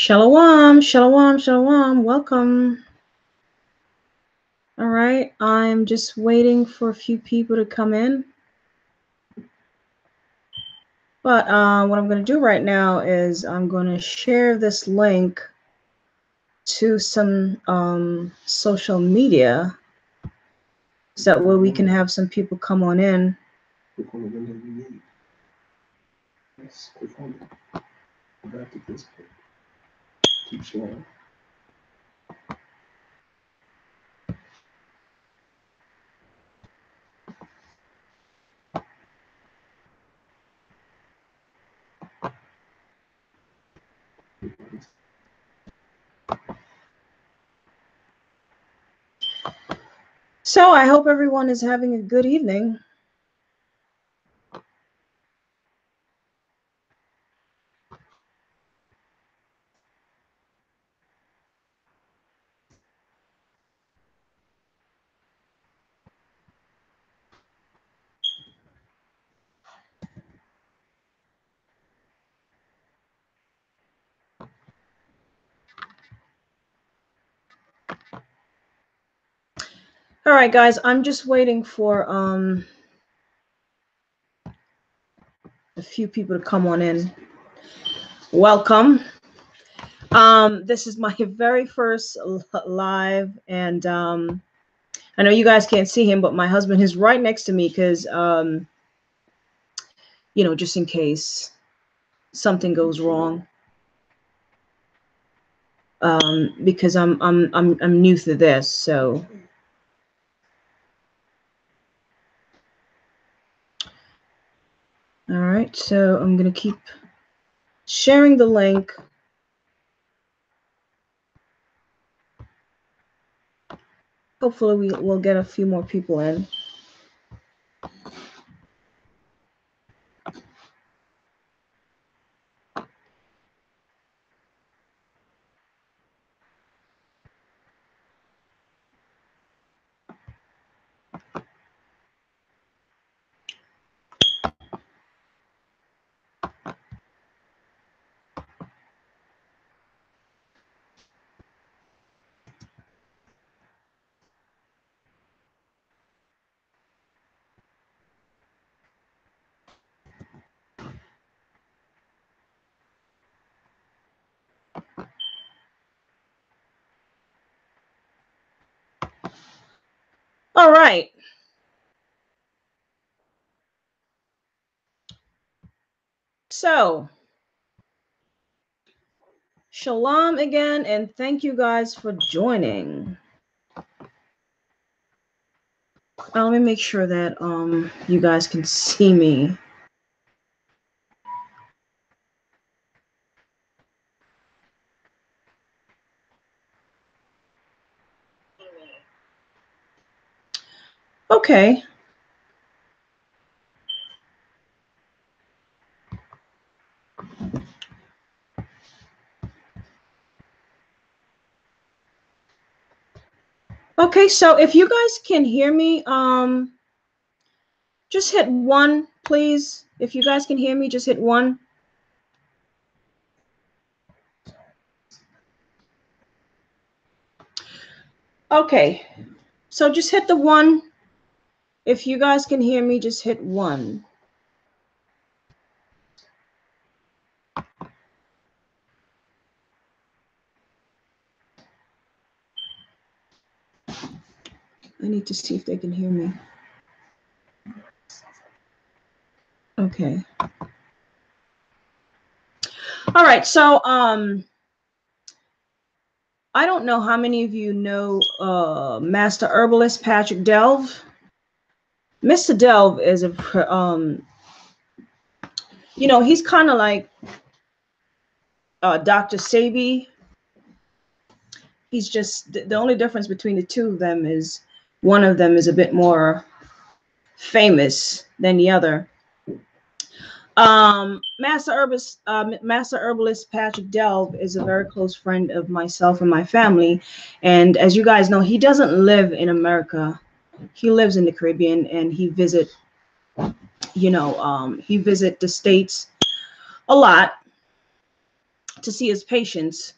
Shalom, shalom, shalom. Welcome. All right, I'm just waiting for a few people to come in. But what I'm going to do right now is I'm going to share this link to some social media so that way we can have some people come on in. Click on the window you need. Yes, click on it. Go back to this page. Keep sharing. So I hope everyone is having a good evening. All right, guys, I'm just waiting for a few people to come on in. Welcome. This is my very first live, and I know you guys can't see him, but my husband is right next to me because you know, just in case something goes wrong. Because I'm new to this, so all right, so I'm gonna keep sharing the link. Hopefully we'll get a few more people in. All right. So, shalom again, and thank you guys for joining. Let me make sure that you guys can see me. Okay. Okay, so if you guys can hear me, just hit 1, please. If you guys can hear me, just hit 1. Okay, so just hit the 1. If you guys can hear me, just hit 1. I need to see if they can hear me. Okay. All right, so I don't know how many of you know Master Herbalist Patrick Delves. Mr. Delves is a you know, he's kind of like Dr. Sebi. He's just the only difference between the two of them is one of them is a bit more famous than the other. Master Herbalist Patrick Delves is a very close friend of myself and my family, and as you guys know, he doesn't live in America. He lives in the Caribbean, and he visit the States a lot. to see his patients.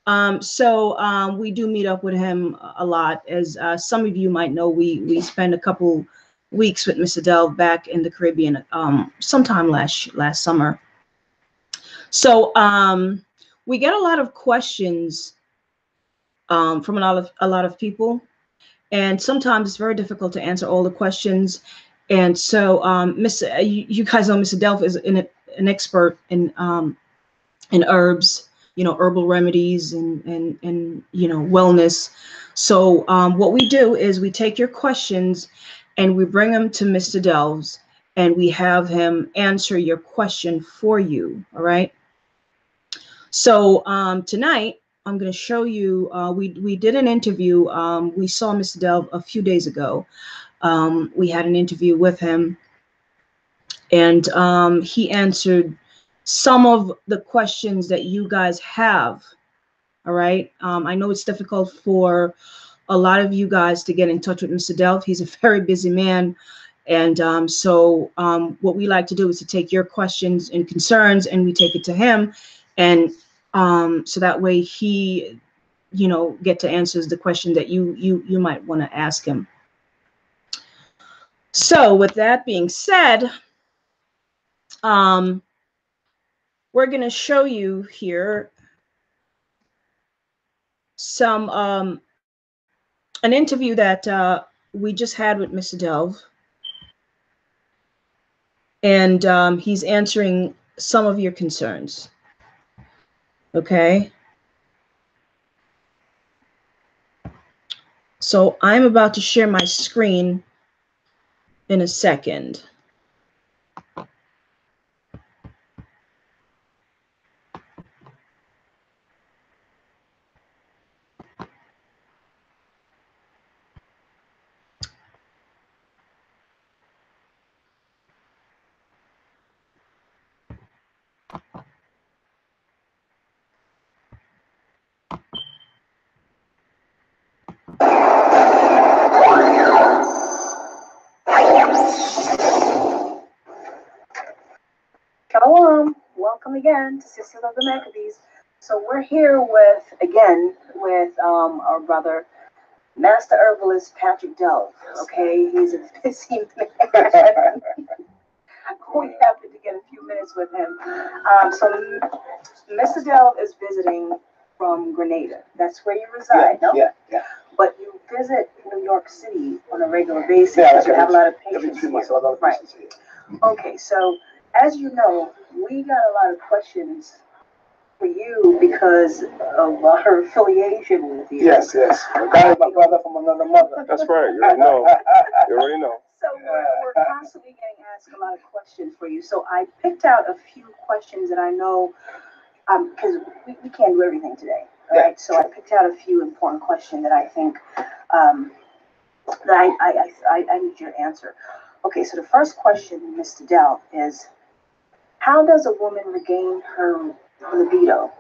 We do meet up with him a lot. As some of you might know, we spent a couple weeks with Mr. Delves back in the Caribbean sometime last summer. So we get a lot of questions from a lot of people, and sometimes it's very difficult to answer all the questions. And so you guys know Mr. Delves is an expert in herbs, herbal remedies and wellness. So what we do is we take your questions and we bring them to Mr. Delves, and we have him answer your question for you. All right. So tonight I'm going to show you. We did an interview. We saw Mr. Delves a few days ago. We had an interview with him, and he answered some of the questions that you guys have. All right. I know it's difficult for a lot of you guys to get in touch with Mr. Delves. He's a very busy man. And what we like to do is to take your questions and concerns, and we take it to him. And so that way he, get to answer the question that you might want to ask him. So with that being said, we're going to show you here some an interview that we just had with Mr. Delves, and he's answering some of your concerns. Okay. So I'm about to share my screen in a second. Shalom. Welcome again to Sisters of the Maccabees. So we're here with our brother, Master Herbalist Patrick Delves. Okay, he's a busy man. We happen to get a few minutes with him. So Mr. Delves is visiting from Grenada. That's where you reside, no? Yeah. But you visit New York City on a regular basis because you have a lot of patients here. Right. Okay, so as you know, we got a lot of questions for you because of our affiliation with you. Yes. God is my brother from another mother. That's right. You already know. So we're constantly getting asked a lot of questions for you. So I picked out a few questions that I know, because we can't do everything today. All right. So I picked out a few important questions that I think that I need your answer. Okay. So the first question, Mr. Delves, is how does a woman regain her libido?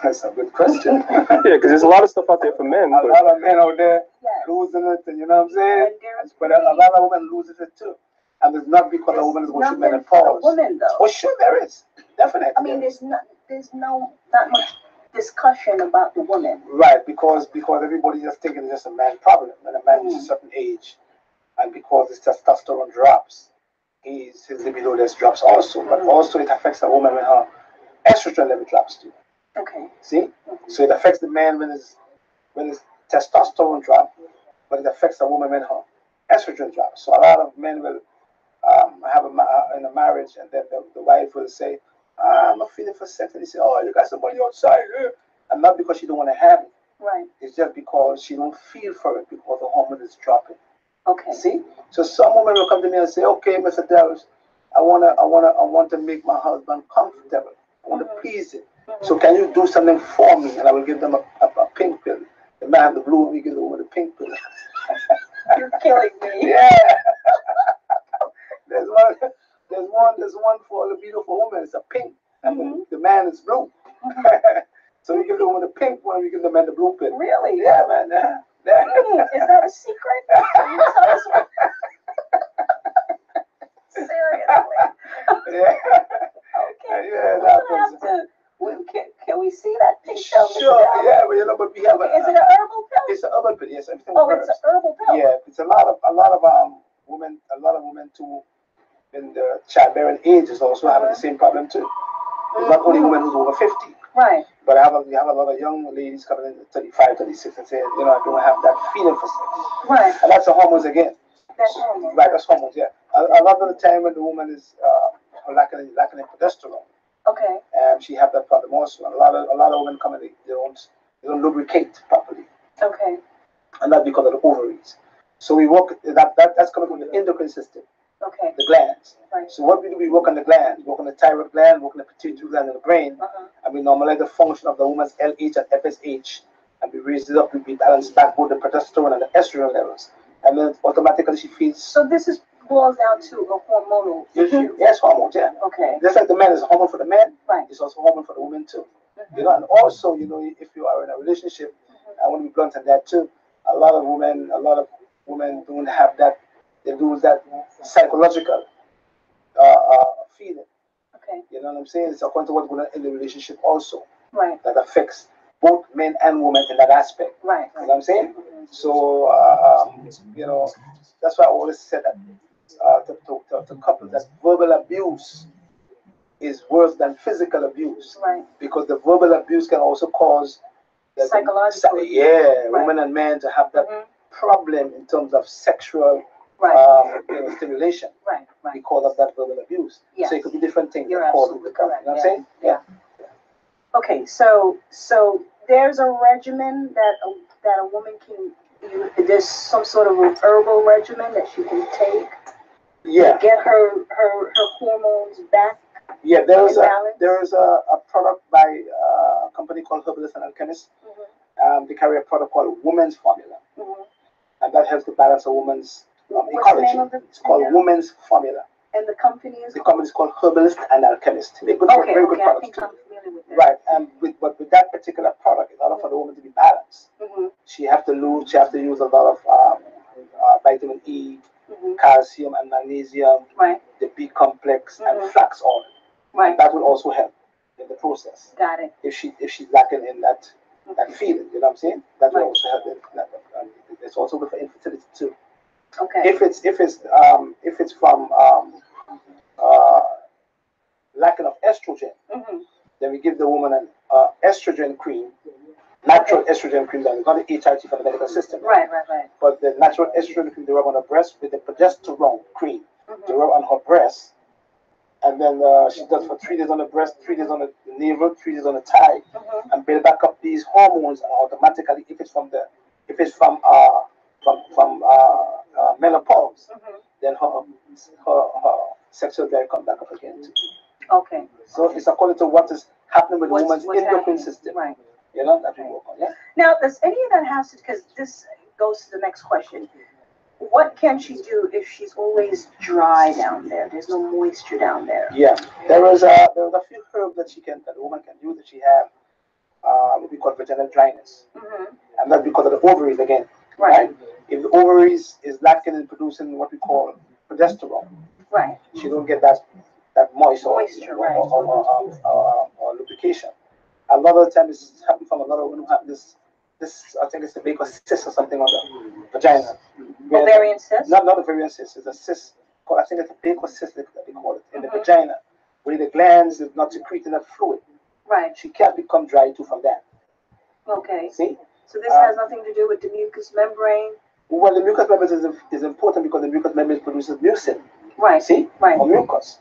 That's a good question. Yeah, because there's a lot of stuff out there for men. A lot of men out there losing it, you know what I'm saying? But a lot of women loses it too. And it's not because a woman is going to menopause. Women, though. Well, sure there is. Definitely. I mean, there's not much discussion about the woman. Right, because everybody just thinking it's just a man problem. When a man reaches a certain age, and because his testosterone drops, his libido just drops also. But also it affects a woman when her estrogen level drops too. Okay. See? So it affects the man when his testosterone drops, but it affects a woman when her estrogen drops. So a lot of men will have in a marriage, and then the wife will say, I'm not feeling for sex. And they say, oh, you got somebody outside. And not because she don't want to have it. Right. It's just because she don't feel for it because the hormone is dropping. Okay. See? So some women will come to me and say, okay, Mr. Delves, I want to make my husband comfortable. I want to please him. So can you do something for me? And I will give them a pink pill. The man have the blue, and we give the woman the pink pill. You're killing me. Yeah. There's one for a beautiful woman. It's a pink, and the man is blue. So we give the woman the pink one, and we give the man the blue pill. Really? Yeah, man. Is that a secret? Can you tell us what? Seriously. Yeah. Okay. Yeah, Sure, yeah, but you know, but we have is it an herbal pill? It's an herbal pill, yes. Everything Oh, with it's an herbal pill. Yeah, it's a lot of women too in the childbearing age is also having the same problem too. It's not only women who's over 50. Right. But we have a lot of young ladies coming in at 35, 36 and saying, you know, I don't have that feeling for sex. Right. And that's the hormones again. That's hormones. Right, that's hormones, yeah. A lot of the time when the woman is lacking in progesterone, okay, she have that problem also. A lot of women come in, they don't lubricate properly. Okay. And that's because of the ovaries. So we work that's coming from the endocrine system. Okay. The glands. Right. So what we do, we work on the glands, work on the thyroid gland, work on the pituitary gland in the brain, and we normalize the function of the woman's LH and FSH, and we raise it up, we balance back both the progesterone and the estrogen levels, and then automatically she feels. So this boils down to a hormonal issue. Yes, hormones, yeah. Okay. Just like the man is a hormone for the man, right, it's also a hormone for the woman too. You know, and also, you know, if you are in a relationship, I want to be blunt on that too. A lot of women don't have that. They lose that psychological feeling. Okay. You know what I'm saying? It's according to what's going on in the relationship also. Right. That affects both men and women in that aspect. Right. You know what I'm saying? So, you know, that's why I always said that to couples that verbal abuse is worse than physical abuse. Right. Because the verbal abuse can also cause psychological. Women and men to have that problem in terms of sexual stimulation. Right. Because of that verbal abuse. Yes. So it could be different things. You're absolutely correct. You know what I'm saying? Yeah. Okay, so there's a regimen that a woman can use. There's some sort of a herbal regimen that she can take. Yeah. To get her hormones back. Yeah, there is a product by a company called Herbalist and Alchemist. They carry a product called Women's Formula, and that helps to balance a woman's ecology. It's called Women's Formula. And the company is called Herbalist and Alchemist. They're good, very good products. I think I'm familiar with that. Right, and with that particular product, in order for the woman to be balanced, she have to use a lot of vitamin E, calcium and magnesium, the B complex and flax oil. Right. That will also help in the process. Got it. If she's lacking in that feeling, you know what I'm saying? That will also help in that. It's also good for infertility too. Okay. If it's from lacking of estrogen, then we give the woman an estrogen cream, natural estrogen cream, that is not the HRT from the medical system. Right. But the natural estrogen cream they rub on her breast with the progesterone cream. They rub on her breast, and then she does for 3 days on the breast, 3 days on the navel, 3 days on the thigh, and build back up these hormones. And automatically, if it's from menopause, then her sexual drive come back up again too. Okay. So it's according to what is happening with the woman's endocrine system. Right. You know, that we work on. Yeah. Now, does any of that have to? Because this goes to the next question. What can she do if she's always dry down there? There's no moisture down there. Yeah, there is a few herbs that the woman can use that she have what we call vaginal dryness, and that's because of the ovaries again. Right. If the ovaries is lacking in producing what we call progesterone, right, she don't get that moisture, or lubrication. A lot of the time, it's happening from a lot of women who have this. I think it's the big cyst or something on the vagina. Ovarian cyst? Not ovarian cyst. It's a cyst. I think it's a big cyst that they call it in the vagina, where the glands is not secreting enough fluid. Right. She can't become dry too from that. Okay. See? So this has nothing to do with the mucous membrane? Well, the mucous membrane is important because the mucous membrane produces mucin. Right. See? Right. Or mucus.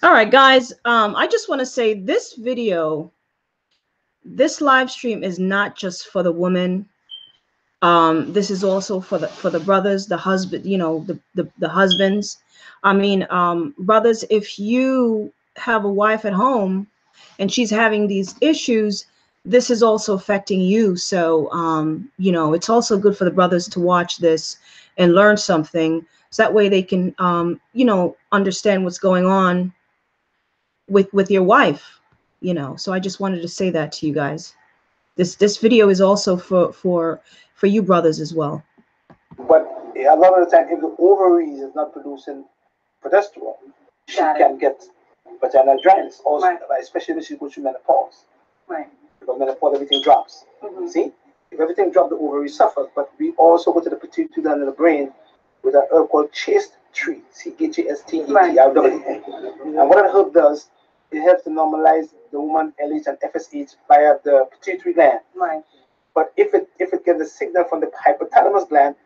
All right, guys, I just want to say this live stream is not just for the woman. This is also for the brothers, the husband, you know, the husbands. I mean, brothers, if you have a wife at home and she's having these issues, this is also affecting you. So, you know, it's also good for the brothers to watch this and learn something. So that way they can, you know, understand what's going on with your wife, you know. So I just wanted to say that to you guys. This video is also for you brothers as well. But a lot of the time, if the ovaries is not producing progesterone, she can get vaginal dryness, also, Right. especially when she goes through menopause. Right. Because menopause, everything drops. Mhm. See? If everything drops, the ovary suffers. But we also go to the pituitary gland in the brain with an herb called chaste tree, CHASTETREE. And what that herb does, it helps to normalize the woman LH and FSH via the pituitary gland. Right. But if it gets a signal from the hypothalamus gland,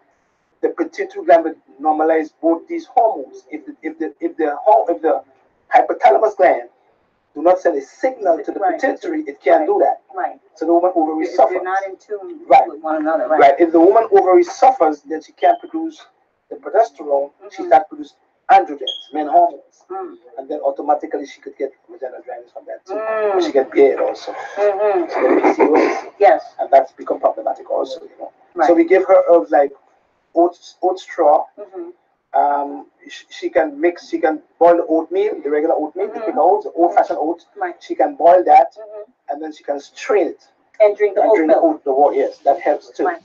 the pituitary gland will normalize both these hormones. If the hypothalamus gland do not send a signal to the Right. pituitary, it can't do that. Right. So the woman ovary If suffers. they're not in tune Right. with one another, right? Right. If the woman ovary suffers, then she can't produce the progesterone. She Mhm. can't produce androgens, men hormones, Mm. and then automatically she could get vaginal dryness from that too. Mm. Or she get beard also. Mhm. She get PCOS, Yes. and that's become problematic also. Right. So we give her herbs like oat straw. Mhm. She can boil the oatmeal, the regular oatmeal, the Mhm. big oats, the old-fashioned oats. Right. She can boil that, Mhm. and then she can strain it And drink the and oat drink milk. the water. Yes, that helps too. Right.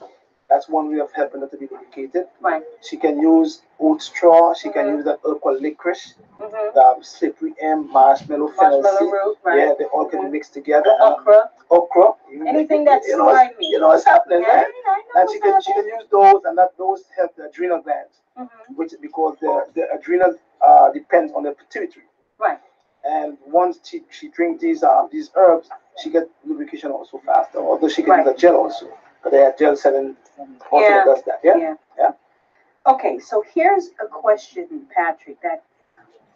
That's one way of helping her to be lubricated. Right. She can use oat straw. She can Mhm. use that herb called licorice, Mhm. slippery M, marshmallow, fennel Marshmallow seed. root. Right. Yeah, they all can be Mhm. mixed together. Okra. Okra. Anything that's you know, slimy. you know what's happening, Yeah, right? I know And what's she can happening. use those, and those help the adrenal glands, Mhm. which because the adrenal depends on the pituitary. Right. And once she drinks these herbs, she gets lubrication also faster. Although she can use a gel also, but they have gel selling also that does that. Yeah. Yeah. Okay, so here's a question, Patrick, that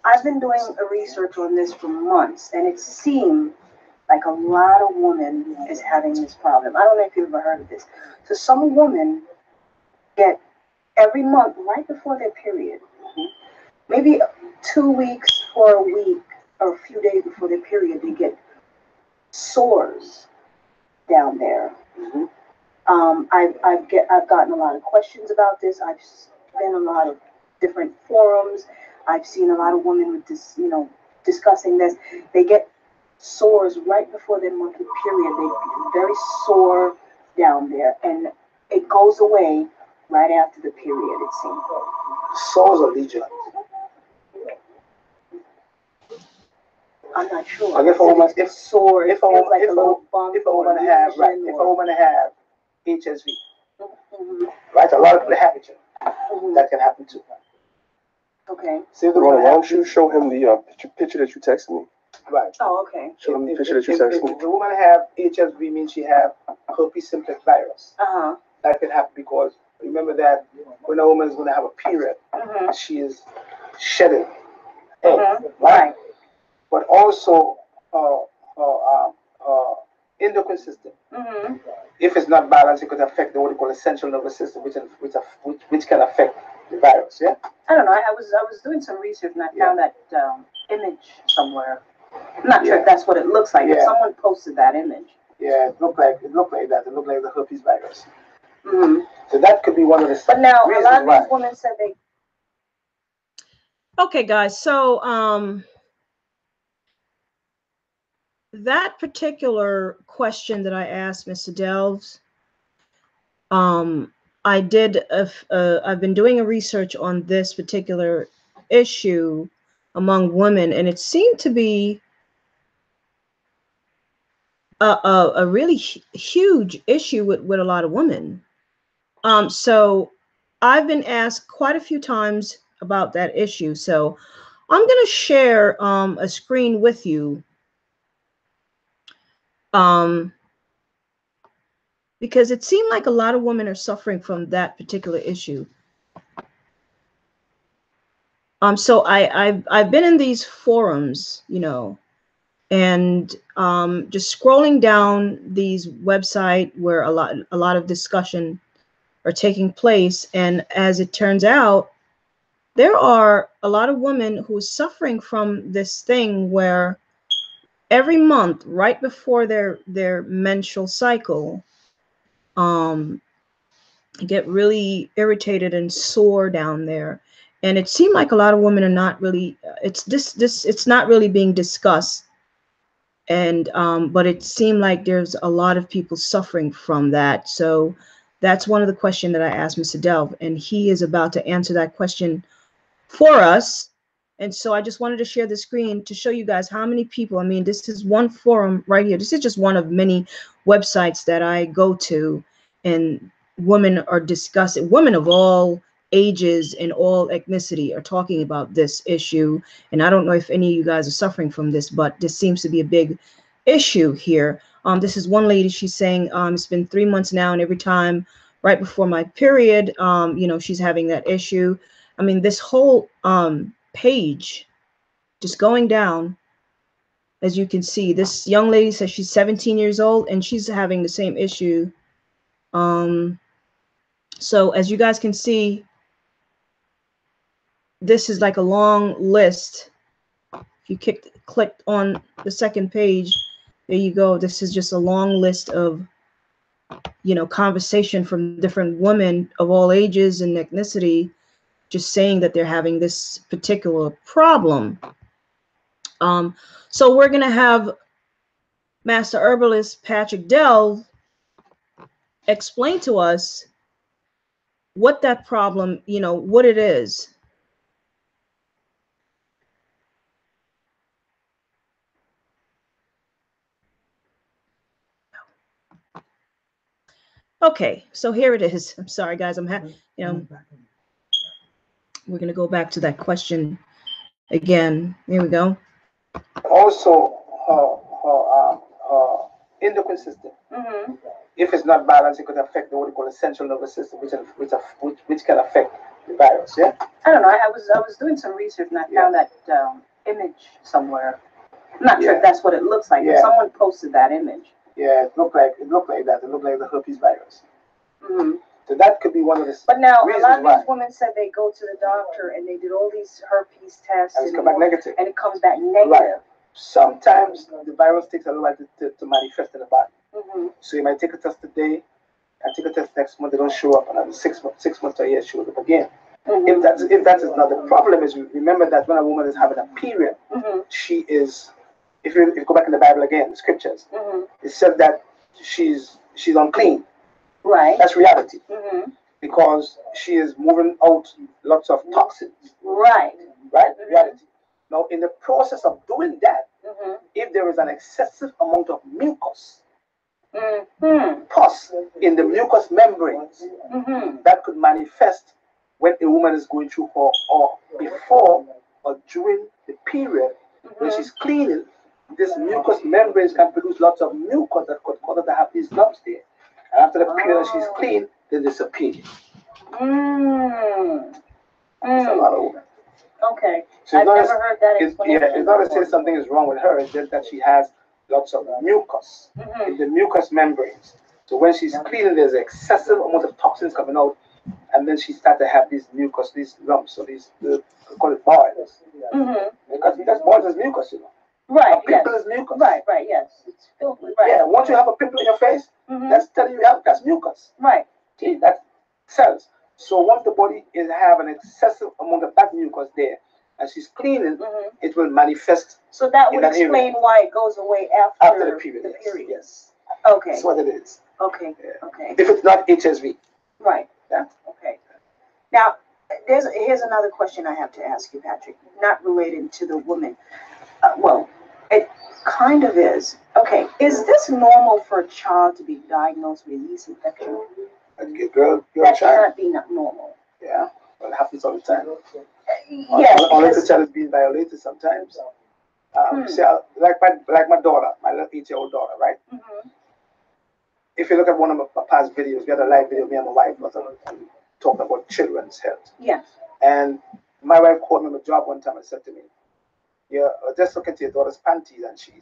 I've been doing a research on this for months, and it seemed like a lot of women is having this problem. I don't know if you've ever heard of this. So some women get every month, right before their period, maybe 2 weeks or a week or a few days before their period, they get sores down there. Mm-hmm. I've gotten a lot of questions about this. I've been in a lot of different forums. I've seen a lot of women with this, discussing this. They get sores right before their monthly period. They get very sore down there, and it goes away right after the period, it seems. Sores or legion? I'm not sure. Like if a woman, it's sore, it feels like a little bump. if a woman have HSV, Mm-hmm. right? A lot of people have it. Mm-hmm. That can happen too. Okay. See, Ron, why don't you show him the picture that you texted me? Right. Oh, okay. Show him the picture that you texted me. If the woman have HSV, means she have herpes simplex virus. Uh-huh. That can happen because remember that when a woman is going to have a period, Mm-hmm. she is shedding egg, Mm-hmm. right? But also endocrine system. Mm-hmm. If it's not balanced, it could affect what we call the central nervous system, which can affect the virus. Yeah. I don't know. I was doing some research and I found that image somewhere. I'm not sure if that's what it looks like. But someone posted that image. Yeah, it looked like that. It looked like the herpes virus. Mm-hmm. So that could be one of the. But now a lot of these women said they. Okay, guys. So that particular question that I asked Mr. Delves, I've been doing a research on this particular issue among women, and it seemed to be a really huge issue with a lot of women. So I've been asked quite a few times about that issue. So I'm going to share a screen with you. Because it seemed like a lot of women are suffering from that particular issue. So I've been in these forums, and just scrolling down these websites where a lot of discussion are taking place, and as it turns out, there are a lot of women who are suffering from this thing where every month, right before their menstrual cycle, get really irritated and sore down there. And it seemed like a lot of women are not really, it's not really being discussed. And but it seemed like there's a lot of people suffering from that. So that's one of the questions that I asked Mr. Delves, and he is about to answer that question for us. And so I just wanted to share the screen to show you guys how many people. I mean, this is one forum right here. This is just one of many websites that I go to, and women are discussing, women of all ages and all ethnicity are talking about this issue. And I don't know if any of you guys are suffering from this, but this seems to be a big issue here. This is one lady, she's saying it's been 3 months now, and every time right before my period, she's having that issue. I mean, this whole page, just going down, as you can see, this young lady says she's 17 years old and she's having the same issue. So as you guys can see, this is like a long list. If you clicked on the second page, there you go. This is just a long list of, conversation from different women of all ages and ethnicity, just saying that they're having this particular problem. So we're going to have Master Herbalist Patrick Delves explain to us what that problem, what it is. Okay, so here it is. I'm sorry, guys. We're going to go back to that question again. Here we go. Also, her endocrine system. If it's not balanced, it could affect what we call the central nervous system, which can affect the virus. Yeah. I don't know. I was doing some research and I found that image somewhere. I'm not sure if that's what it looks like, but someone posted that image. Yeah, it looked like that. It looked like the herpes virus. So that could be one of the. But now a lot of these women said they go to the doctor and they did all these herpes tests and it comes back negative. And it comes back negative. Right. Sometimes the virus takes a little while to manifest in the body. So you might take a test today and take a test next month. They don't show up, and 6 months to a year shows up again. If that is not the problem, is remember that when a woman is having a period, she is. If you go back in the Bible again, the scriptures, it said that she's unclean. Right. That's reality. Because she is moving out lots of toxins. Right. Right? Reality. Now, in the process of doing that, if there is an excessive amount of mucus, pus in the mucous membranes, that could manifest when a woman is going through her, or before or during the period, when she's cleaning. This mucous membranes can produce lots of mucus that could cause her to have these lumps there. And after the period she's clean, they disappear. That's a lot of women. Okay. So I've never heard that explanation. It's not to say something is wrong with her, it's just that she has lots of mucus in the mucous membranes. So when she's cleaning, there's an excessive amount of toxins coming out, and then she starts to have these mucus, these lumps, so we call it boils. Because boils is mucus, Right. A pimple is mucus. Right. Yes. It's filled with. Right. Yeah. Once you have a pimple in your face, that's telling you that's mucus. Right. See, that's cells. So once the body is have an excessive amount of that mucus there, and she's cleaning, it will manifest. So that would explain why it goes away after the period. Yes. Okay. That's what it is. Okay. Yeah. Okay. If it's not HSV. Right. Yeah. Okay. Now, here's another question I have to ask you, Patrick. Not related to the woman. Well, it kind of is. Okay. Is this normal for a child to be diagnosed with yeast infection? That cannot be not normal. Yeah. Well, it happens all the time. Yes. Unless the child is being violated sometimes. See, like my daughter, my little 8-year-old daughter, right? If you look at one of my past videos, we had a live video, me and my wife was talking about children's health. Yes. And my wife called me on a job one time and said to me, "Yeah, just look at your daughter's panties, and she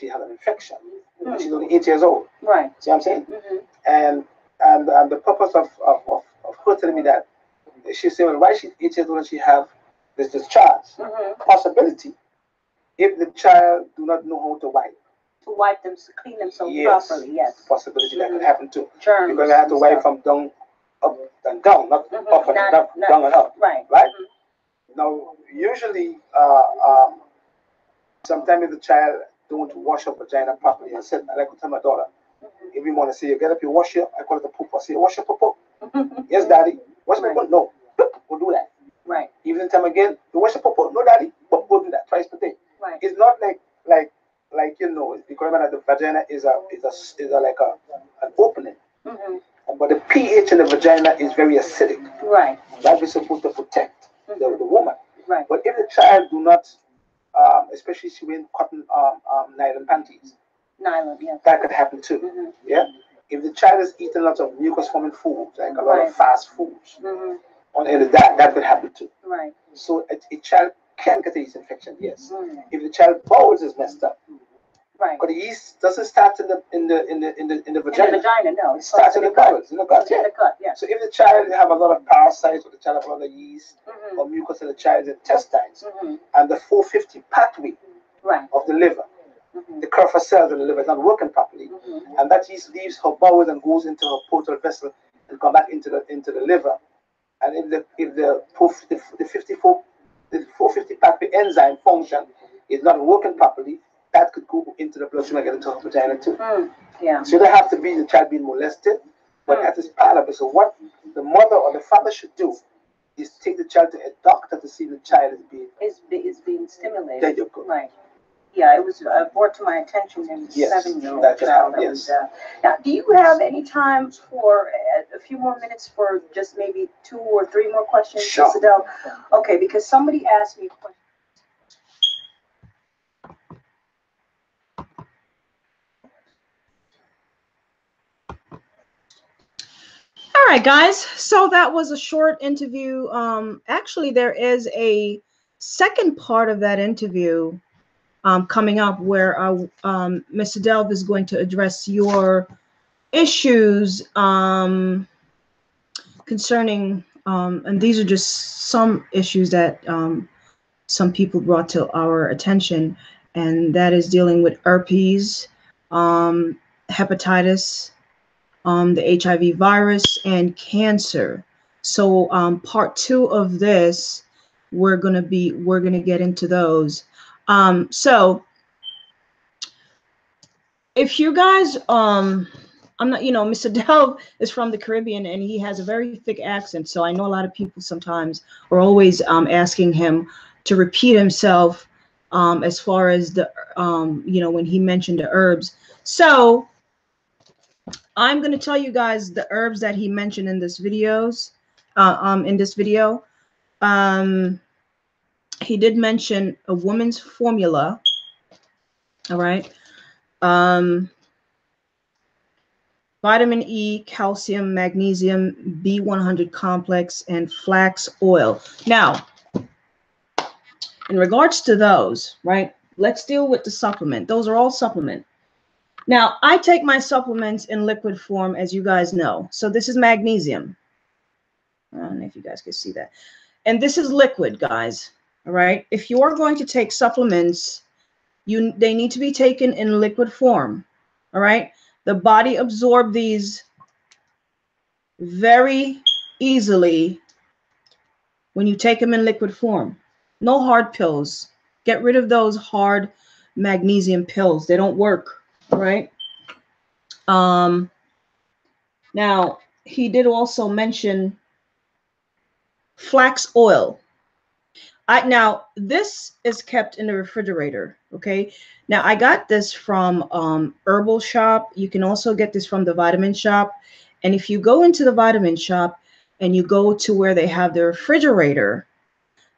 had an infection. And she's only 8 years old." Right. See what I'm saying? And the purpose of her telling me that, she said, "Well, why she's 8 years old and she have this discharge?" Possibility, if the child do not know how to wipe. To wipe them, to clean themselves properly. Yes. Possibility that could happen too. Germs. You're going to have to wipe from down up and down, not up and down and up. Right. Right. Now, usually, sometimes if the child don't wash up vagina properly, I like to tell my daughter, every morning, say, you get up, you wash your, I call it the poop. I say, wash your poop. Yes, daddy. Wash my poop. No, we'll do that. Right. Even and time again, you wash your popo. No, daddy, but do that twice per day. Right. It's not like you know, because remember that the vagina is like an opening. But the pH in the vagina is very acidic. Right. That is supposed to protect the woman. Right. But if the child do not, especially if she wearing cotton nylon panties, yeah. that could happen too. Yeah. If the child is eating lots of mucus forming foods, like a lot Right. of fast foods, that could happen too. Right. So a child can get a yeast infection, yes. If the child bowels is messed up. Right. But the yeast doesn't start in the vagina. In the vagina, no. It starts in the bowels, in the gut, yeah. In the gut, yeah. So if the child have a lot of parasites, or the child have a lot of yeast or mucus in the child's intestines, and the 450 pathway of the liver, the Kupffer cells in the liver is not working properly, and that yeast leaves her bowels and goes into her portal vessel and come back into the liver. And if the 450 pathway enzyme function is not working properly, that could go into the bloodstream and get into her vagina too. Yeah. So there have to be the child being molested, but that is part of it. So what the mother or the father should do is take the child to a doctor to see the child is being stimulated. There you go. Right. Yeah, it was brought to my attention in the 7-year-old child. Yes. Now, do you have any time for a few more minutes for just maybe 2 or 3 more questions, Sure. Mr. Delves? Okay, because somebody asked me a question. All right, guys. So that was a short interview. Actually, there is a second part of that interview coming up where Mr. Delves is going to address your issues concerning, and these are just some issues that some people brought to our attention, and that is dealing with herpes, hepatitis, the HIV virus, and cancer. So part 2 of this, we're gonna get into those. So if you guys I'm not, Mr. Delves is from the Caribbean and he has a very thick accent, so I know a lot of people sometimes are always asking him to repeat himself as far as the when he mentioned the herbs. So I'm going to tell you guys the herbs that he mentioned in this video. He did mention a woman's formula. All right. Vitamin E, calcium, magnesium, B100 complex, and flax oil. Now, in regards to those, right, let's deal with the supplement. Those are all supplement. Now, I take my supplements in liquid form, as you guys know. So this is magnesium. I don't know if you guys can see that. And this is liquid, guys. All right. If you're going to take supplements, they need to be taken in liquid form. All right. The body absorbs these very easily when you take them in liquid form. No hard pills. Get rid of those hard magnesium pills. They don't work. All right. Now, he did also mention flax oil. Now, this is kept in the refrigerator, okay? Now, I got this from Herbal shop. You can also get this from the vitamin shop. And if you go into the vitamin shop and you go to where they have the refrigerator,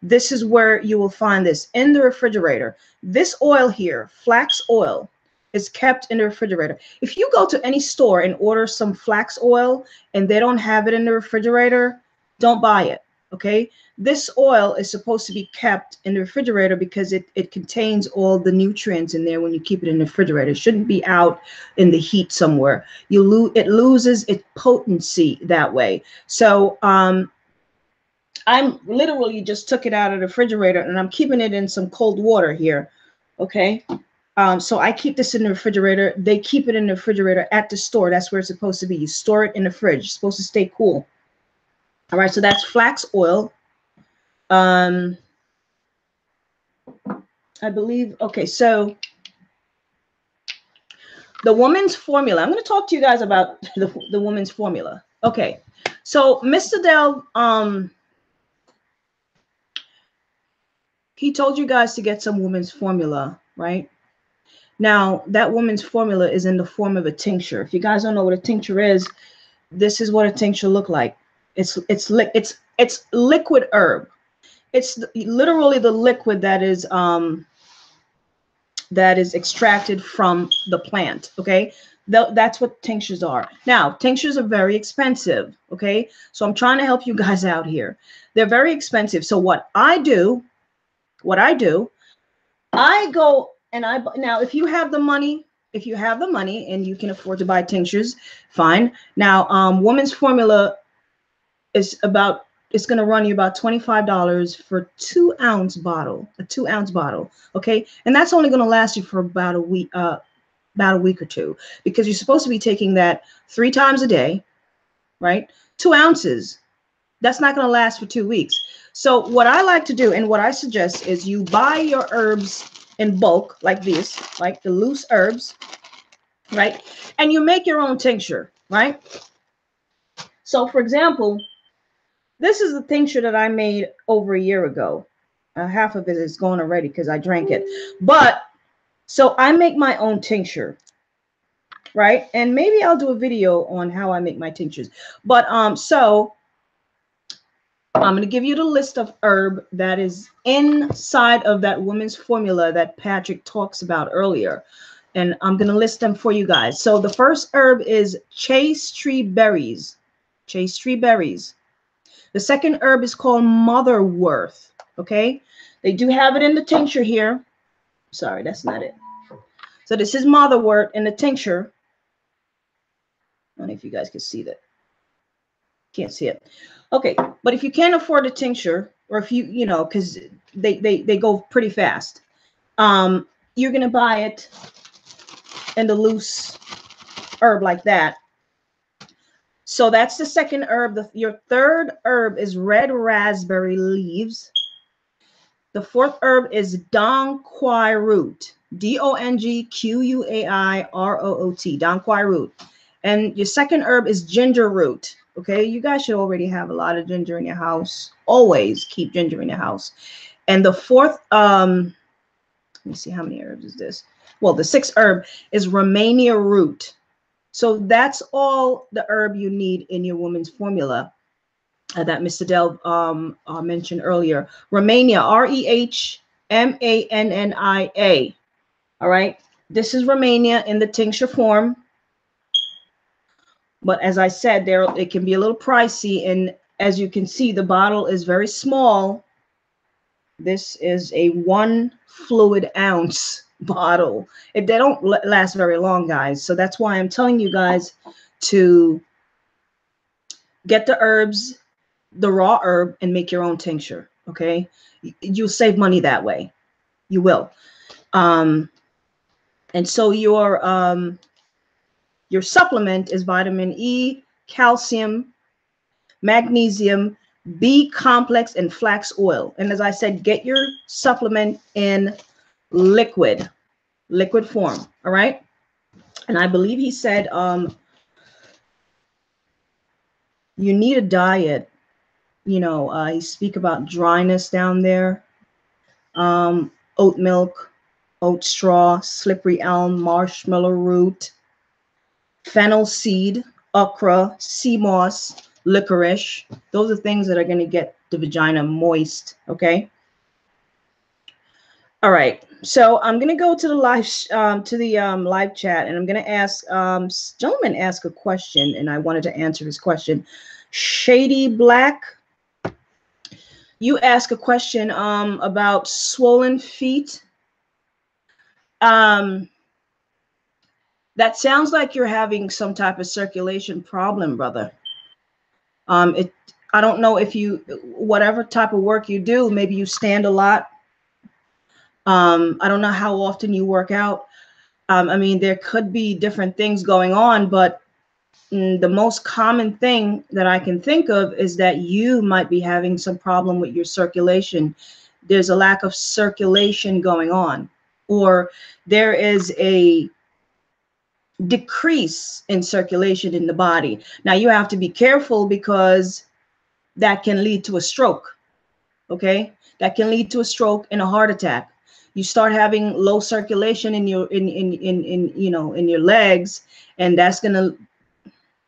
this is where you will find this in the refrigerator. This oil here, flax oil, is kept in the refrigerator. If you go to any store and order some flax oil and they don't have it in the refrigerator, don't buy it, okay? This oil is supposed to be kept in the refrigerator because it contains all the nutrients in there when you keep it in the refrigerator. It shouldn't be out in the heat somewhere. It loses its potency that way. So I'm literally just took it out of the refrigerator and I'm keeping it in some cold water here, okay? So I keep this in the refrigerator. They keep it in the refrigerator at the store. That's where it's supposed to be. You store it in the fridge. It's supposed to stay cool. All right, so that's flax oil. I believe, okay, so the woman's formula. I'm going to talk to you guys about the woman's formula. Okay, so Mr. Delves, he told you guys to get some woman's formula, right? Now, that woman's formula is in the form of a tincture. If you guys don't know what a tincture is, this is what a tincture look like. It's liquid herb. It's literally the liquid that is extracted from the plant. Okay, that's what tinctures are. Now, tinctures are very expensive. Okay, so I'm trying to help you guys out here. They're very expensive. So what I do, I go and now if you have the money, and you can afford to buy tinctures, fine. Now, woman's formula is it's going to run you about $25 for a 2-ounce bottle. Okay, and that's only going to last you for about a week or two, because you're supposed to be taking that 3 times a day, right? 2 ounces. That's not going to last for 2 weeks. So what I like to do, and what I suggest, is you buy your herbs in bulk, like this, like the loose herbs, right? And you make your own tincture, right? So for example, this is the tincture that I made over a year ago. Half of it is gone already because I drank it. But so I make my own tincture, right? And maybe I'll do a video on how I make my tinctures. But so I'm going to give you the list of herb that is inside of that woman's formula that Patrick talks about earlier. And I'm going to list them for you guys. So the first herb is chase tree berries. Chase tree berries. The second herb is called motherworth. Okay. They do have it in the tincture here. Sorry, that's not it. So this is motherworth in the tincture. I don't know if you guys can see that. Can't see it. Okay, but if you can't afford a tincture, or if you know, because they go pretty fast, you're gonna buy it in the loose herb like that. So that's the second herb. Your third herb is red raspberry leaves. The fourth herb is dong quai root. DONGQUAIROOT. Dong quai root. And your second herb is ginger root. Okay, you guys should already have a lot of ginger in your house. Always keep ginger in your house. And the fourth, let me see, how many herbs is this? Well, the sixth herb is Romania root. So that's all the herb you need in your woman's formula that Mr. Delves mentioned earlier. Romania, REHMANNIA. All right, this is Romania in the tincture form. But as I said, it can be a little pricey. And as you can see, the bottle is very small. This is a 1 fluid ounce bottle. They don't last very long, guys. So that's why I'm telling you guys to get the herbs, the raw herb, and make your own tincture. Okay, you'll save money that way. You will. And so your supplement is vitamin E, calcium, magnesium, B complex, and flax oil. And as I said, get your supplement in liquid form. All right. And I believe he said you need a diet. You know, he speak about dryness down there. Oat milk, oat straw, slippery elm, marshmallow root, fennel seed, okra, sea moss, licorice. Those are things that are going to get the vagina moist. Okay. All right. So I'm going to go to the live live chat, and I'm going to ask gentleman ask a question, and I wanted to answer his question. Shady Black, you ask a question about swollen feet. That sounds like you're having some type of circulation problem, brother. I don't know if whatever type of work you do, maybe you stand a lot. I don't know how often you work out. I mean, there could be different things going on, but the most common thing that I can think of is that you might be having some problem with your circulation. There's a lack of circulation going on, or there is a decrease in circulation in the body. Now you have to be careful, because that can lead to a stroke. okay? That can lead to a stroke and a heart attack. You start having low circulation in your in your legs, and that's gonna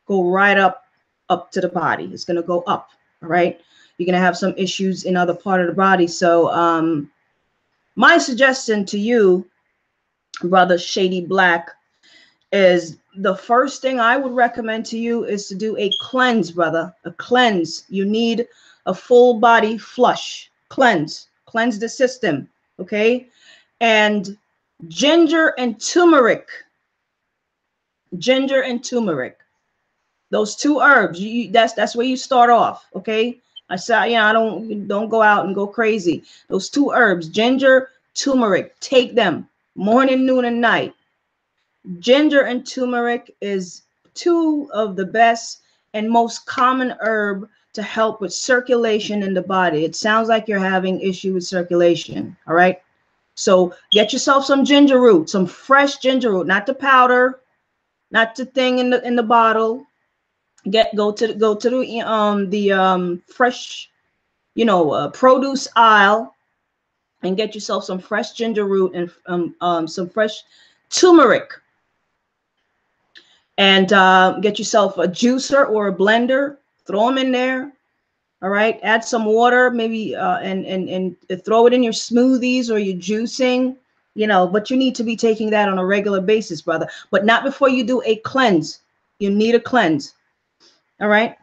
go right up to the body. It's gonna go up, all right? You're gonna have some issues in other part of the body. So my suggestion to you, brother Shady Black, is the first thing I would recommend to you is to do a cleanse, brother. A cleanse. You need a full body flush. Cleanse the system, okay? And ginger and turmeric. Ginger and turmeric. Those two herbs. That's where you start off, okay? I said, yeah, I don't go out and go crazy. Those two herbs, ginger, turmeric, take them morning, noon, and night. Ginger and turmeric is two of the best and most common herb to help with circulation in the body. It sounds like you're having issue with circulation, all right? So get yourself some ginger root, some fresh ginger root, not the powder, not the thing in the bottle. Go to the fresh, produce aisle and get yourself some fresh ginger root and some fresh turmeric. And get yourself a juicer or a blender, throw them in there. All right, add some water, maybe, and throw it in your smoothies or your juicing, but you need to be taking that on a regular basis, brother, but not before you do a cleanse. You need a cleanse. All right.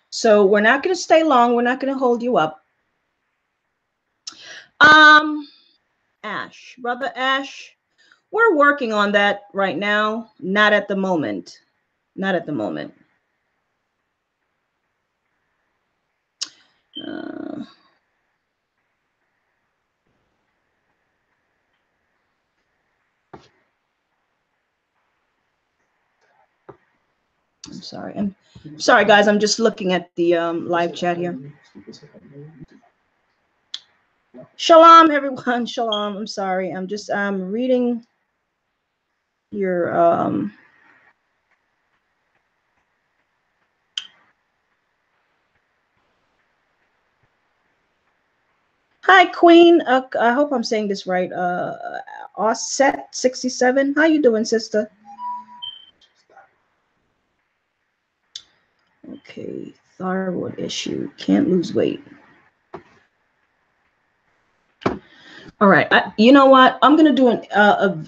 So we're not going to stay long. We're not going to hold you up. Ash, brother Ash, we're working on that right now. Not at the moment. Not at the moment. I'm sorry. I'm sorry, guys. I'm just looking at the live chat here. Shalom, everyone. Shalom. I'm sorry. I'm just reading your Hi, Queen. I hope I'm saying this right. Osset 67. How you doing, sister? Okay, thyroid issue. Can't lose weight. All right. You know what? I'm gonna do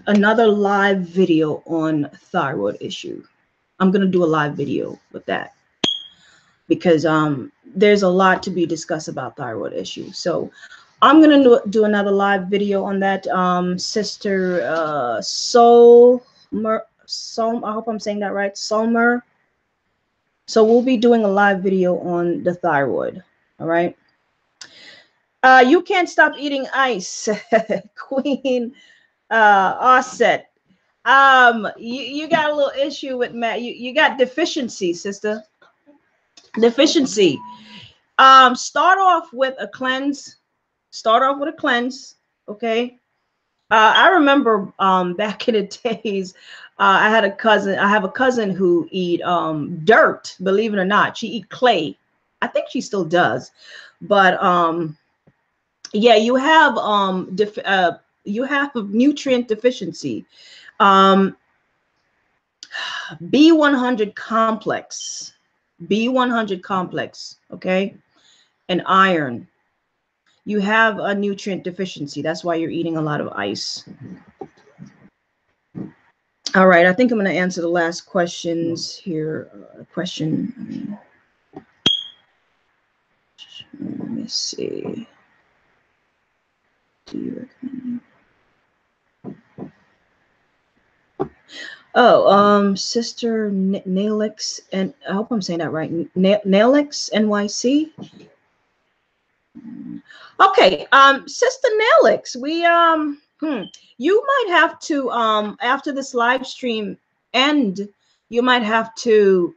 another live video on thyroid issue. I'm gonna do a live video with that because there's a lot to be discussed about thyroid issue. So I'm gonna do another live video on that. Sister Solmer, I hope I'm saying that right. Solmer. So we'll be doing a live video on the thyroid. All right. You can't stop eating ice, Queen Offset. You got a little issue with Matt. You got deficiency, sister. Deficiency. Start off with a cleanse. Start off with a cleanse. Okay. I remember back in the days, I have a cousin who eat dirt, believe it or not. She eat clay. I think she still does. But yeah, you have nutrient deficiency. B100 complex. B100 complex, okay? And iron. You have a nutrient deficiency. That's why you're eating a lot of ice. All right, I think I'm going to answer the last questions here. Question. Let me see. Do you recommend? Oh, Sister Nailix, and I hope I'm saying that right. Nailix NYC. Okay, Sister Nailix, we you might have to after this live stream end, you might have to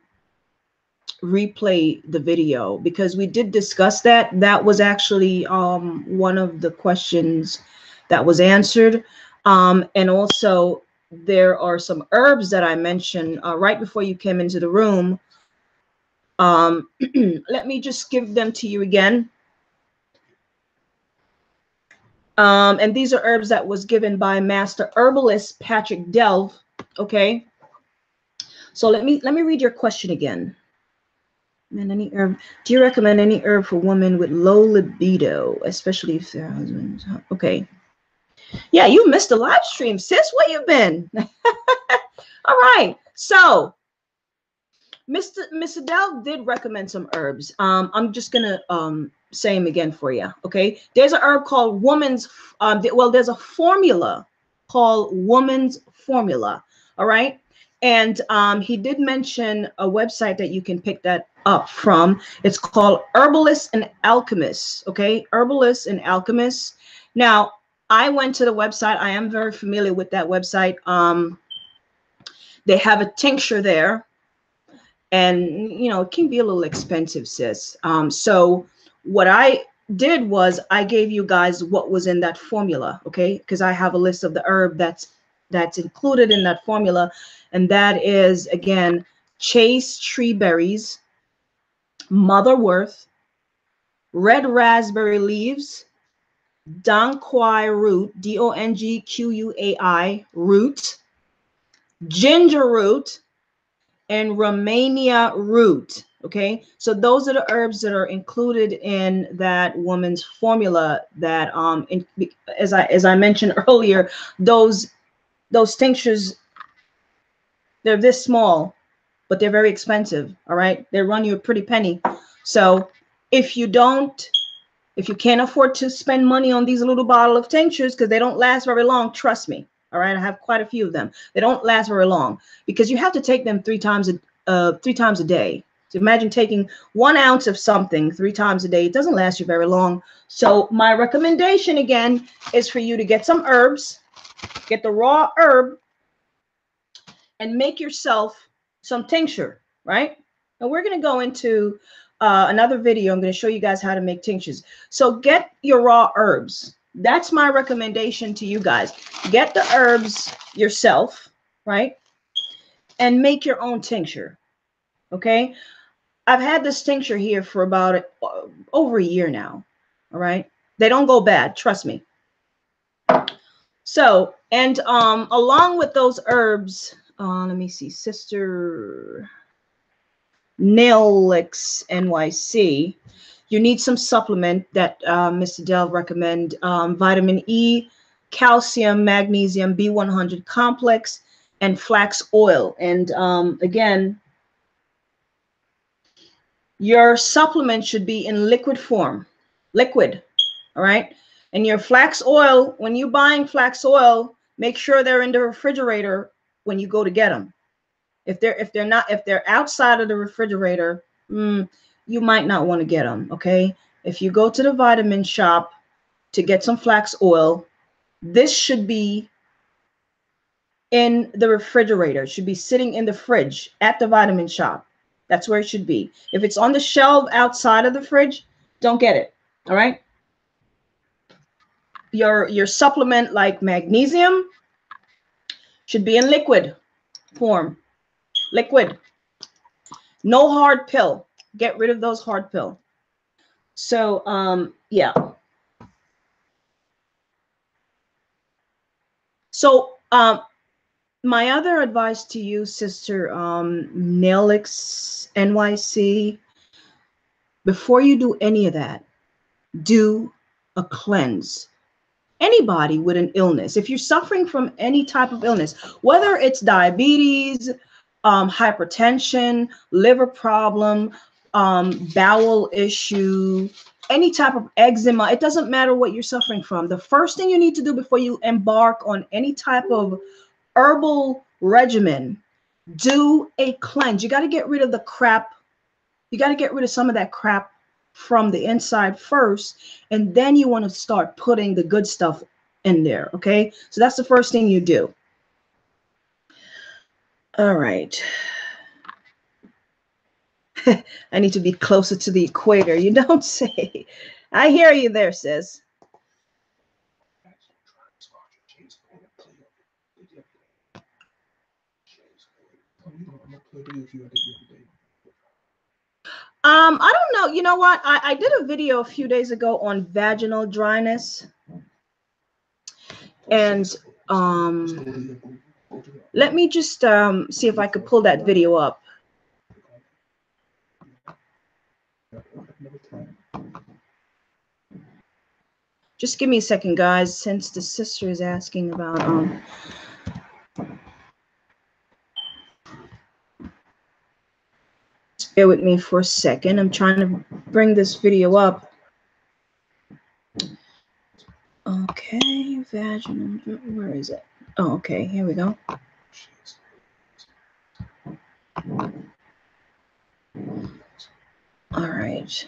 replay the video because we did discuss that. That was actually one of the questions that was answered. And also there are some herbs that I mentioned right before you came into the room Let me just give them to you again. And these are herbs that was given by Master Herbalist Patrick Delves. Okay. So let me read your question again. Man, any herb? Do you recommend any herb for women with low libido, especially if their husbands? Okay. Yeah, you missed the live stream, sis. Where you been? All right. So Mr. Dell did recommend some herbs. I'm just gonna say them again for you. Okay. There's a herb called Woman's. Well, there's a formula called Woman's Formula. All right. And he did mention a website that you can pick that up from. It's called Herbalist and Alchemist. Okay, Herbalist and Alchemist. Now, I went to the website. I am very familiar with that website. They have a tincture there, and you know it can be a little expensive, sis. So what I did was I gave you guys what was in that formula, okay? Because I have a list of the herb that's included in that formula, and that is again chase tree berries, motherworth, red raspberry leaves, dongquai root, dongquai root, ginger root, and Romania root. Okay, so those are the herbs that are included in that woman's formula. That as I mentioned earlier, those tinctures, they're this small, but they're very expensive. All right, they run you a pretty penny. So if you can't afford to spend money on these little bottle of tinctures, because they don't last very long, trust me. All right, I have quite a few of them. They don't last very long because you have to take them three times a day. So imagine taking 1 ounce of something 3 times a day. It doesn't last you very long. So my recommendation again is for you to get some herbs, get the raw herb, and make yourself some tincture, right? And we're going to go into another video. I'm going to show you guys how to make tinctures. So get your raw herbs. That's my recommendation to you guys. Get the herbs yourself, right? And make your own tincture, okay? I've had this tincture here for about over a year now, all right? They don't go bad, trust me. So, and along with those herbs, let me see, Sister Nailix NYC, you need some supplement that Mr. Delves recommend, vitamin E, calcium, magnesium, B100 complex, and flax oil. And again, your supplement should be in liquid form, liquid, all right? And your flax oil, when you're buying flax oil, make sure they're in the refrigerator when you go to get them. If they're outside of the refrigerator, you might not want to get them, okay? If you go to the vitamin shop to get some flax oil, this should be in the refrigerator. It should be sitting in the fridge at the vitamin shop. That's where it should be. If it's on the shelf outside of the fridge, don't get it, all right? Your supplement like magnesium should be in liquid form. Liquid. No hard pill. Get rid of those hard pill. So, yeah. So, my other advice to you, Sister Nailix NYC, before you do any of that, do a cleanse. Anybody with an illness, if you're suffering from any type of illness, whether it's diabetes, hypertension, liver problem, bowel issue, any type of eczema, it doesn't matter what you're suffering from. The first thing you need to do before you embark on any type of herbal regimen, do a cleanse. You got to get rid of the crap. You got to get rid of some of that crap from the inside first, and then you want to start putting the good stuff in there, okay? So that's the first thing you do. All right. I need to be closer to the equator. You don't say. I hear you there, sis. I don't know. You know what? I did a video a few days ago on vaginal dryness. And let me just see if I could pull that video up. Just give me a second, guys, since the sister is asking about bear with me for a second. I'm trying to bring this video up. Okay, vaginal, where is it? Oh, okay, here we go. All right.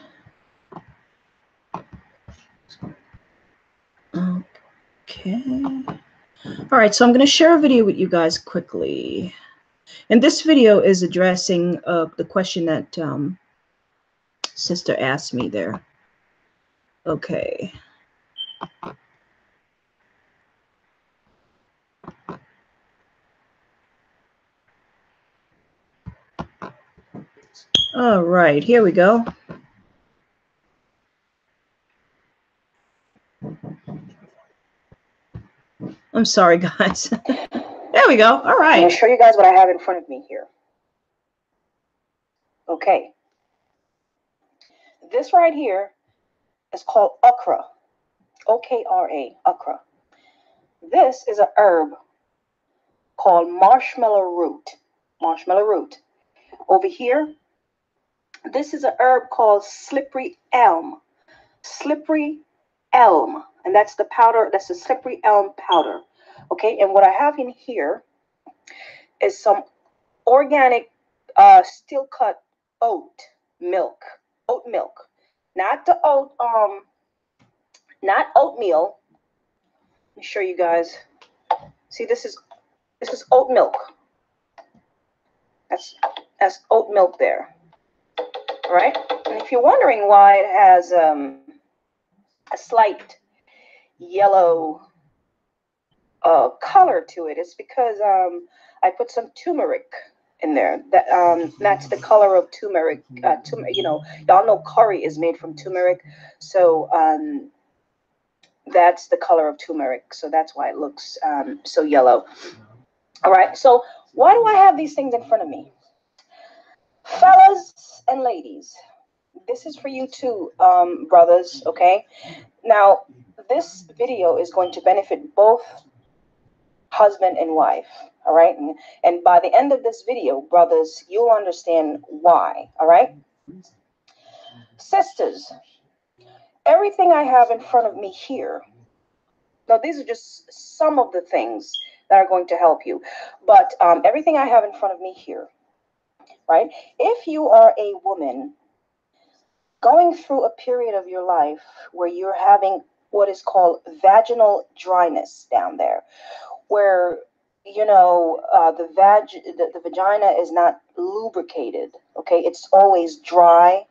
Okay. All right, so I'm going to share a video with you guys quickly. And this video is addressing the question that sister asked me there. Okay. All right, here we go. I'm sorry, guys. There we go. All right. I'm going to show you guys what I have in front of me here. Okay. This right here is called okra. O-K-R-A, okra. This is a herb called marshmallow root. Marshmallow root. Over here, this is a herb called slippery elm. Slippery elm. And that's the powder, that's the slippery elm powder. Okay, and what I have in here is some organic steel cut oat milk. Oat milk. Not the oat, not oatmeal. Let me show you guys. See, this is oat milk. That's oat milk there. All right? And if you're wondering why it has a slight yellow color to it, it's because I put some turmeric in there. That's the color of turmeric. You know, y'all know curry is made from turmeric, so that's the color of turmeric. So that's why it looks so yellow. All right. So why do I have these things in front of me, fellas and ladies? This is for you too, brothers. Okay. Now, this video is going to benefit both husband and wife. All right. And by the end of this video, brothers, you'll understand why. All right. Sisters, everything I have in front of me here. Now, these are just some of the things that are going to help you. But everything I have in front of me here, right? If you are a woman going through a period of your life where you're having what is called vaginal dryness down there, where, you know, the vagina is not lubricated, okay? It's always dry.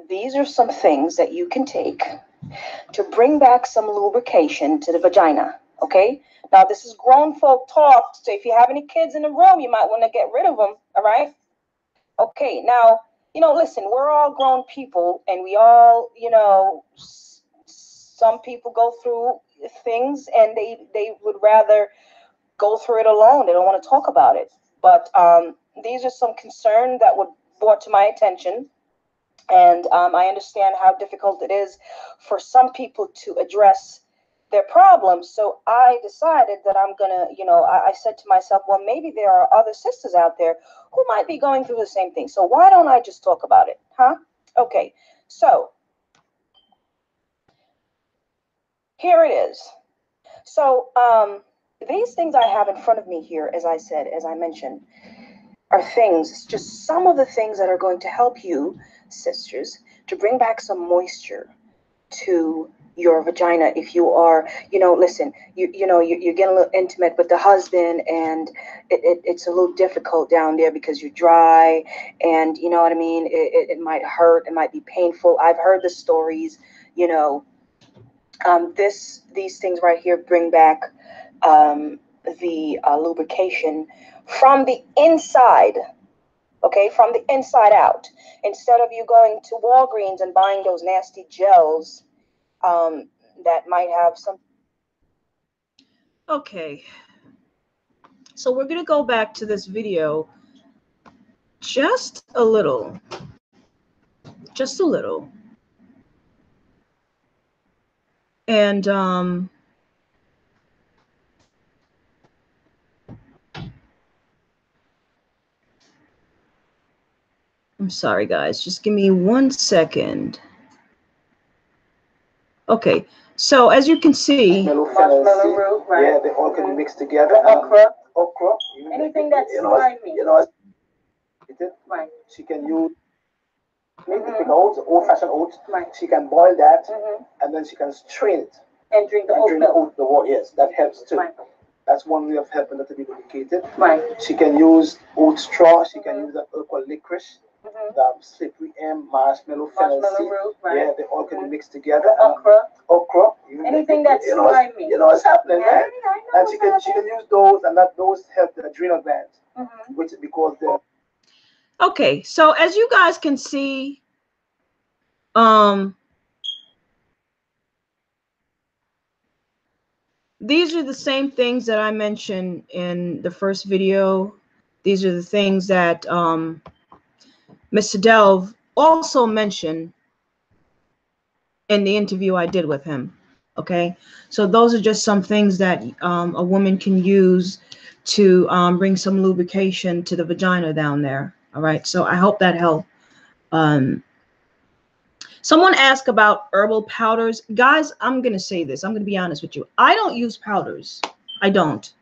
These are some things that you can take to bring back some lubrication to the vagina, okay? Now, this is grown folk talk, so if you have any kids in the room, you might want to get rid of them, all right? Okay, now, you know, listen, we're all grown people, and we all, you know, some people go through things, and they would rather go through it alone. They don't want to talk about it. But these are some concerns that were brought to my attention. And I understand how difficult it is for some people to address their problems. So I decided that I'm going to, you know, I said to myself, well, maybe there are other sisters out there who might be going through the same thing. So why don't I just talk about it? Huh? Okay. So here it is. So these things I have in front of me here, as I said, as I mentioned, are things, just some of the things that are going to help you, sisters, to bring back some moisture to your vagina. If you are, you know, listen, you know, you're getting a little intimate with the husband, and it's a little difficult down there because you're dry, and you know what I mean, it might hurt, it might be painful. I've heard the stories, you know. These things right here bring back the lubrication from the inside okay, from the inside out, instead of you going to Walgreens and buying those nasty gels that might have some. Okay, so we're gonna go back to this video just a little, and I'm sorry guys, just give me 1 second. Okay, so as you can see, Marshmallow root, right? Yeah, they all can be mixed together. Okra. Anything that's slimy. Right. She can use pick old-fashioned oats. Right. She can boil that, and then she can strain it and drink the oat milk. The water. Yes, that helps too. Right. That's one way of helping her to be lubricated. Right. She can use oat straw. She can use that herb called licorice. The slippery marshmallow root, right? Yeah, they all can be mixed together. Okra. Anything that's slimy. You know what's happening, right? And she can use those, and those help the adrenal glands, which is because they're. Okay, so as you guys can see, these are the same things that I mentioned in the first video. These are the things that Mr. Delves also mentioned in the interview I did with him. Okay, so those are just some things that a woman can use to bring some lubrication to the vagina down there. All right, so I hope that helped. Someone asked about herbal powders. Guys, I'm going to say this. I'm going to be honest with you. I don't use powders. I don't.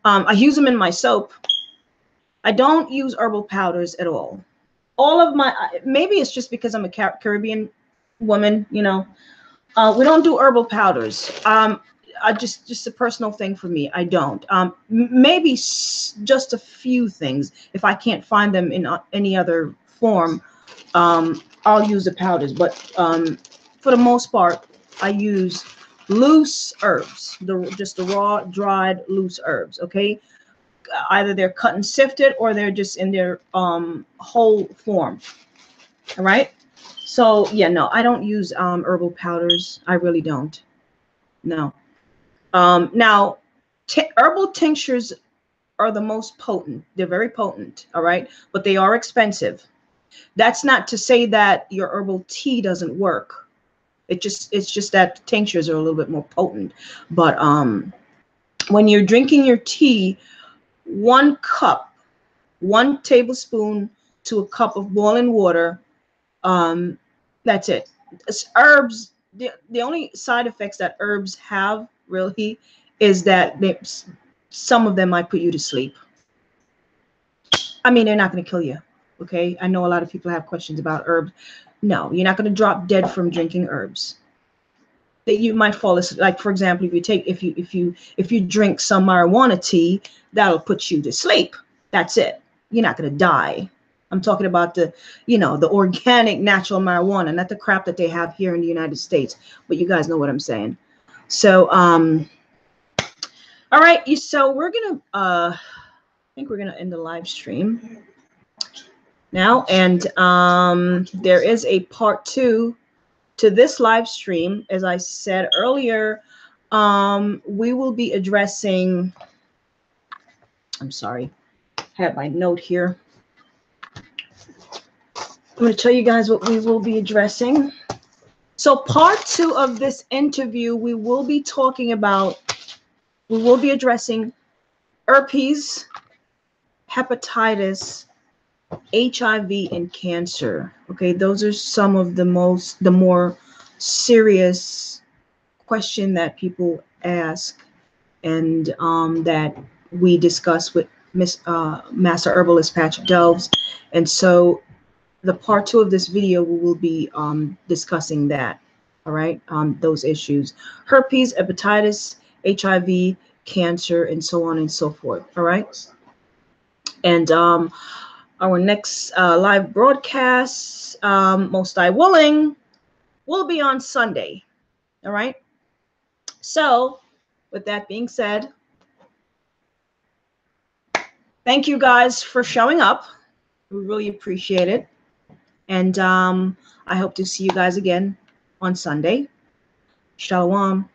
I use them in my soap. I don't use herbal powders at all. All of my, maybe it's just because I'm a Caribbean woman, you know. We don't do herbal powders. Just a personal thing for me. I don't. Maybe just a few things. If I can't find them in any other form, I'll use the powders. But for the most part, I use loose herbs, just the raw, dried, loose herbs. Okay, either they're cut and sifted or they're just in their whole form. All right. So yeah, no, I don't use herbal powders. I really don't. No. Now, herbal tinctures are the most potent. They're very potent. All right, but they are expensive. That's not to say that your herbal tea doesn't work. It's just that tinctures are a little bit more potent. But when you're drinking your tea, 1 cup, 1 tablespoon to a cup of boiling water. That's it. Herbs, the only side effects that herbs have really is that some of them might put you to sleep. I mean, they're not going to kill you. Okay, I know a lot of people have questions about herbs. No, you're not going to drop dead from drinking herbs. That you might fall asleep. Like for example, if you drink some marijuana tea, that'll put you to sleep. That's it. You're not going to die. I'm talking about the organic natural marijuana, not the crap that they have here in the United States. But you guys know what I'm saying. So all right, so we're gonna I think we're gonna end the live stream now, and there is a part 2 to this live stream. As I said earlier, we will be addressing, I'm sorry, I have my note here. I'm going to tell you guys what we will be addressing. So part 2 of this interview, we will be addressing herpes, hepatitis, HIV, and cancer. Okay, those are some of the more serious question that people ask, and that we discuss with Master Herbalist Patrick Delves. And so the part 2 of this video, we will be discussing that. All right, those issues: herpes, hepatitis, HIV, cancer, and so on and so forth. All right, and our next live broadcast, most I willing, will be on Sunday. All right. So, with that being said, thank you guys for showing up. We really appreciate it. And I hope to see you guys again on Sunday. Shalom.